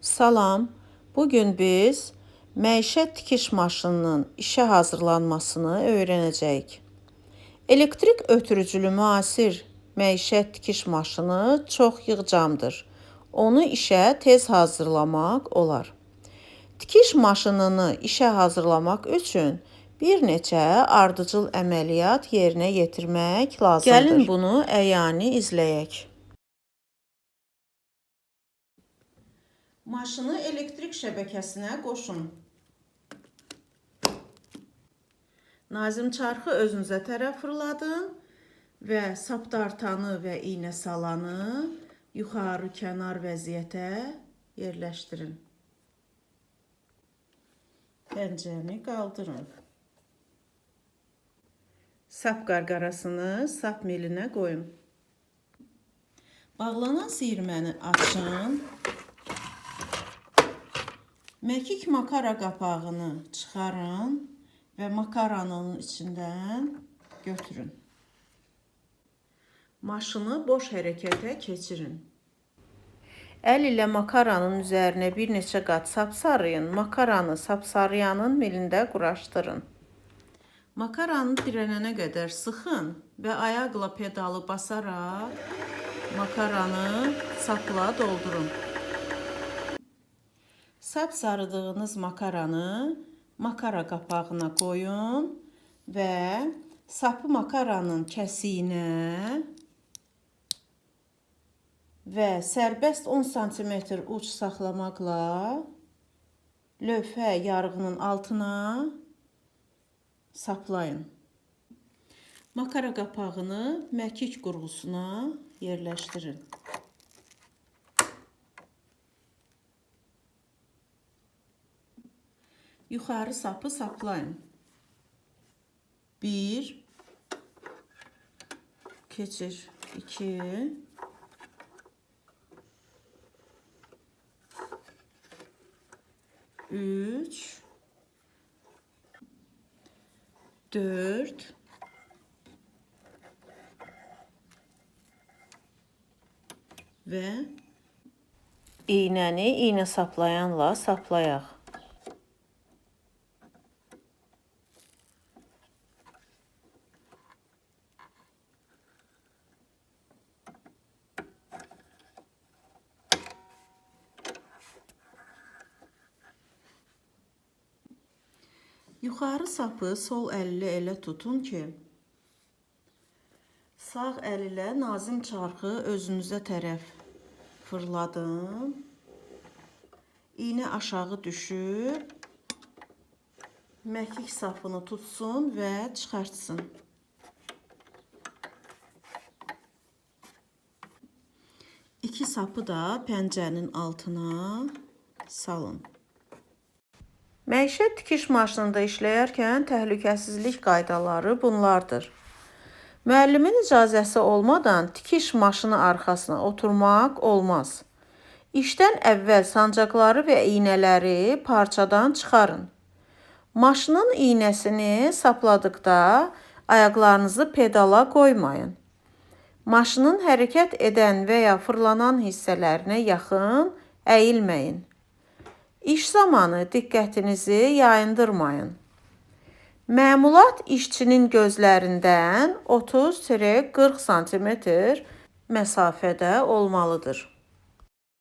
Salam, bugün biz məişət tikiş maşınının işə hazırlanmasını öyrənəcəyik. Elektrik ötürücülü müasir məişət tikiş maşını çox yığcamdır. Onu işə tez hazırlamaq olar. Tikiş maşınını işə hazırlamaq üçün bir neçə ardıcıl əməliyyat yerinə yetirmək lazımdır. Gəlin bunu əyani izləyək. Maşını elektrik şəbəkəsinə qoşun. Nazim çarxı özünüzə tərəf fırladın və sapdartanı və iynə salanı yuxarı kənar vəziyyətə yerləşdirin. Pəncəni qaldırın. Sap qarqarasını sap milinə qoyun. Bağlanan siyirməni açın. Məkik makara qapağını çıxarın və makaranın içindən götürün. Maşını boş hərəkətə keçirin. Əl ilə makaranın üzərinə bir neçə qat sap sarıyın. Makaranı sapsarıyanın milində quraşdırın. Makaranı dirənənə qədər sıxın və ayaqla pedalı basaraq makaranı sapla doldurun. Sap sarıdığınız makaranı makara qapağına qoyun və sapı makaranın kəsiyinə və sərbəst 10 sm uç saxlamaqla lövhə yarığının altına saplayın. Makara qapağını məkik qurğusuna yerləşdirin. Yuxarı sapı saplayın. 1 keçir 2 3 4 və iynəni iynə saplayanla saplayaq. Yuxarı sapı sol əl ilə elə tutun ki, sağ əl ilə nazim çarxı özünüzə tərəf fırladın. İynə aşağı düşüb, məkik sapını tutsun və çıxartsın. İki sapı da pəncənin altına salın. Məişət tikiş maşınında işləyərkən təhlükəsizlik qaydaları bunlardır. Müəllimin icazəsi olmadan tikiş maşını arxasına oturmaq olmaz. İşdən əvvəl sancaqları və iynələri parçadan çıxarın. Maşının iynəsini sapladıqda ayaqlarınızı pedala qoymayın. Maşının hərəkət edən və ya fırlanan hissələrinə yaxın əyilməyin. İş zamanı diqqətinizi yayındırmayın. Məmulat işçinin gözlərindən 30-40 sm məsafədə olmalıdır.